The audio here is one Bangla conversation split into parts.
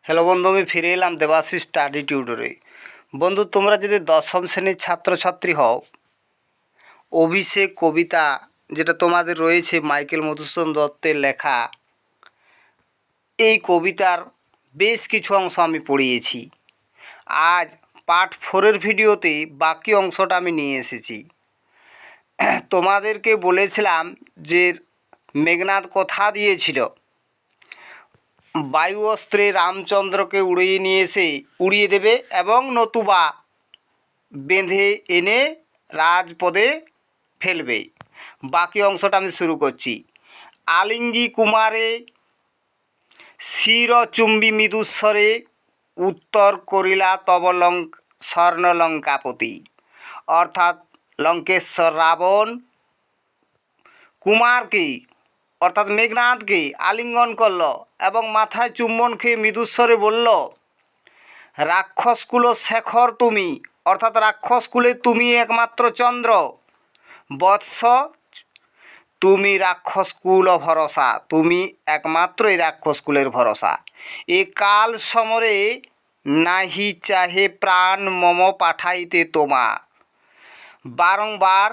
হ্যালো বন্ধু, আমি ফিরে এলাম দেবাশিস স্টাডি টিউটরে। বন্ধু, তোমরা যদি দশম শ্রেণীর ছাত্রছাত্রী হও, অভিষেক কবিতা যেটা তোমাদের রয়েছে মাইকেল মধুসূদন দত্তের লেখা, এই কবিতার বেশ কিছু অংশ আমি পড়িয়েছি। আজ পার্ট 4-এর ভিডিওতে বাকি অংশটা আমি নিয়ে এসেছি। তোমাদেরকে বলেছিলাম যে মেঘনাদ কথা দিয়েছিল বায়ু অস্ত্রে রামচন্দ্রকে উড়িয়ে দেবে এবং নতুবা বেঁধে এনে রাজপদে ফেলবে। বাকি অংশটা আমি শুরু করছি। আলিঙ্গি কুমারে শিরচুম্বী মৃদুস্বরে উত্তর করিলা তব স্বর্ণলঙ্কাপতি। অর্থাৎ লঙ্কেশ্বর রাবণ কুমারকে অর্থাৎ মেঘনাদকে আলিঙ্গন করল এবং মাথায় চুম্বন খেয়ে মৃদুস্বরে বলল, রাক্ষসকুল শেখর তুমি, অর্থাৎ রাক্ষসকুলে তুমি একমাত্র চন্দ্র, বৎস তুমি রাক্ষসকুল ভরসা, তুমি একমাত্র এই রাক্ষসকুলের ভরসা। এ কাল সমরে নাহি চাহে প্রাণ মম পাঠাইতে তোমা। বারংবার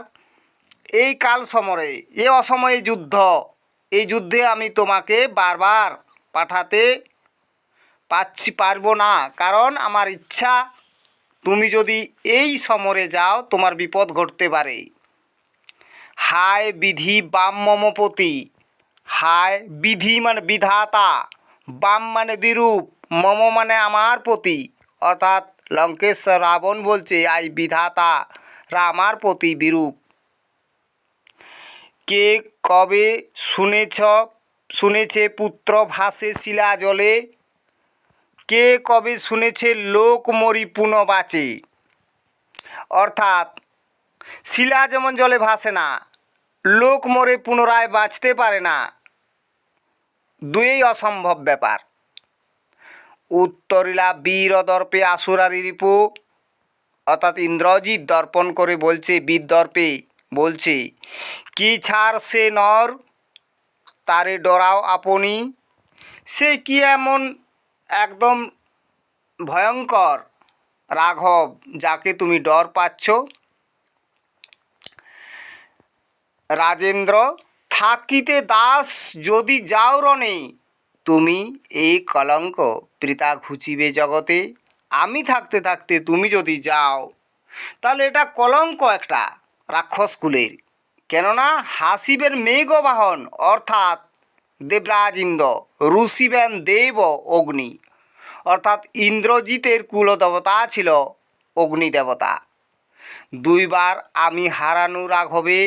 এই কাল সমরে, এ অসময়ে যুদ্ধ, এই যুদ্ধে আমি তোমাকে বারবার পাঠাতে পারবো না, কারণ আমার ইচ্ছা তুমি যদি এই সমরে যাও তোমার বিপদ ঘটতে পারে। হায় বিধি বাম মমপতি, হায় বিধি মানে বিধাতা, বাম মানে বিরূপ, মম মানে আমার প্রতি, অর্থাৎ লঙ্কেশ্বর রাবণ বলছে আই বিধাতারা আমার প্রতি বিরূপ। কে কবে শুনেছে পুত্র ভাসে শিলা জলে, কে কবে শুনেছে লোক মরি পুনঃ বাঁচে। অর্থাৎ শিলা যেমন জলে ভাসে না, লোক মরে পুনরায় বাঁচতে পারে না, দুই অসম্ভব ব্যাপার। উত্তরিলা বীর দর্পে আসুরারি রিপু, অর্থাৎ ইন্দ্রজিৎ দর্পণ করে বলছে, বীর দর্পে বলছে, কি ছাড় সে নর তারে ডরাও আপনি। সে কি এমন একদম ভয়ঙ্কর রাঘব যাকে তুমি ডর পাচ্ছ। রাজেন্দ্র থাকিতে দাস যদি যাও রণে, তুমি এই কলঙ্ক পিতা ঘুচিবে জগতে। আমি থাকতে থাকতে তুমি যদি যাও তাহলে এটা কলঙ্ক একটা রাক্ষসকুলের, কেননা হাসিবেন মেঘবাহন অর্থাৎ দেবরাজ ইন্দ্র, রুষিবেন দেব অগ্নি, অর্থাৎ ইন্দ্রজিতের কুলদেবতা ছিল অগ্নিদেবতা। দুইবার আমি হারানু রাঘবে,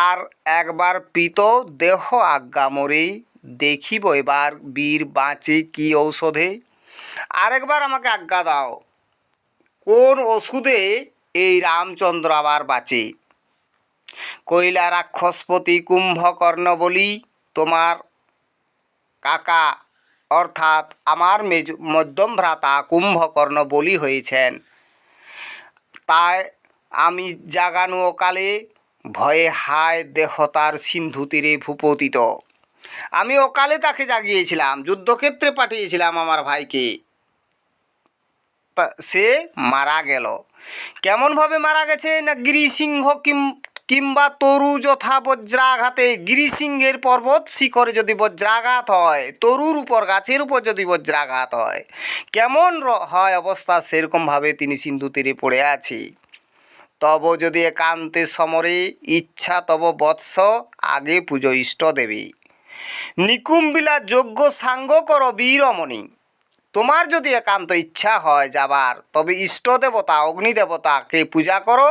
আর একবার পিত দেহ আজ্ঞা মরে, দেখিব এবার বীর বাঁচে কি ঔষধে। আরেকবার আমাকে আজ্ঞা দাও, কোন ওষুধে এই রামচন্দ্র আবার বাঁচে। কইলা রাক্ষসপতি কুম্ভকর্ণ বলি, তোমার কাকা অর্থাৎ আমার মধ্যম ভ্রাতা কুম্ভকর্ণ বলি হয়েছেন, তাই আমি জাগানো অকালে ভয়ে হায় দেহ তার সিন্ধু তীরে ভূপতিত। আমি অকালে তাকে জাগিয়েছিলাম, যুদ্ধক্ষেত্রে পাঠিয়েছিলাম আমার ভাইকে, সে মারা গেল। কেমনভাবে মারা গেছে না, গিরিসিংহ কিংবা তরু যথা বজ্রাঘাতে। গিরিসিংহের পর্বত শিখরে যদি বজ্রাঘাত হয়, তরুর উপর গাছের উপর যদি বজ্রাঘাত হয়, কেমন হয় অবস্থা, সেরকমভাবে তিনি সিন্ধু তীরে পড়ে আছে। তব যদি একান্তে সমরে ইচ্ছা তব বৎস, আগে পুজো ইষ্ট দেবী। নিকুম্বিলা যজ্ঞ সাঙ্গ কর বীরমণি। তোমার যদি একান্ত ইচ্ছা হয় যাবার, তবে ইষ্ট দেবতা অগ্নিদেবতাকে পূজা করো,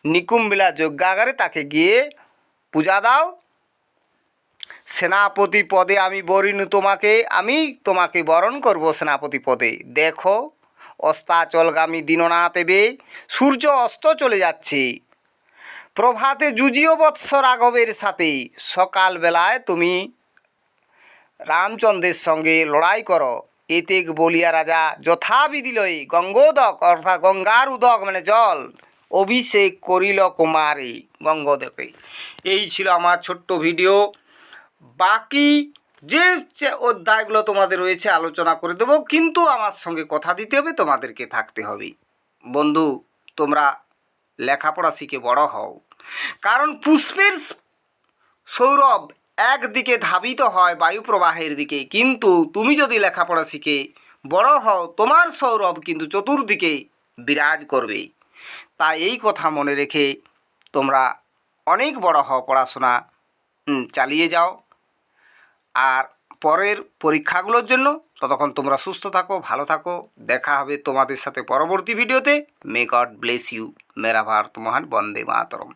নিকুম্বিলা যজ্ঞাগারে তাকে গিয়ে পূজা দাও। সেনাপতি পদে আমি বরিণু তোমাকে, আমি তোমাকে বরণ করব সেনাপতি পদে। দেখো অস্তাচলগামী দীননাথ এবে, সূর্য অস্ত চলে যাচ্ছে। প্রভাতে যুজিও বৎস রাঘবের সাথে, সকালবেলায় তুমি রামচন্দ্রের সঙ্গে লড়াই করো। এতেক বলিয়া রাজা যথাবিধি লয়ে গঙ্গোদক অর্থাৎ গঙ্গার উদক মানে জল অভিষেক করিল কুমারী গঙ্গোদকে। এই ছিল আমার ছোট্ট ভিডিও। বাকি যে অধ্যায়গুলো তোমাদের রয়েছে আলোচনা করে দেবো, কিন্তু আমার সঙ্গে কথা দিতে হবে, তোমাদেরকে থাকতে হবে। বন্ধু, তোমরা লেখাপড়া শিখে বড় হও, কারণ পুষ্পের সৌরভ একদিকে ধাবিত হয় বায়ু প্রবাহের দিকে, কিন্তু তুমি যদি লেখাপড়া শিখে বড় হও তোমার সৌরভ কিন্তু চতুর্দিকে বিরাজ করবে। তাই এই কথা মনে রেখে তোমরা অনেক বড় হও, পড়াশোনা চালিয়ে যাও। আর পরের পরীক্ষাগুলোর জন্য ততক্ষণ তোমরা সুস্থ থাকো, ভালো থাকো। দেখা হবে তোমাদের সাথে পরবর্তী ভিডিওতে। May God bless you. মেরা ভারত মহান। বন্দে মাতরম।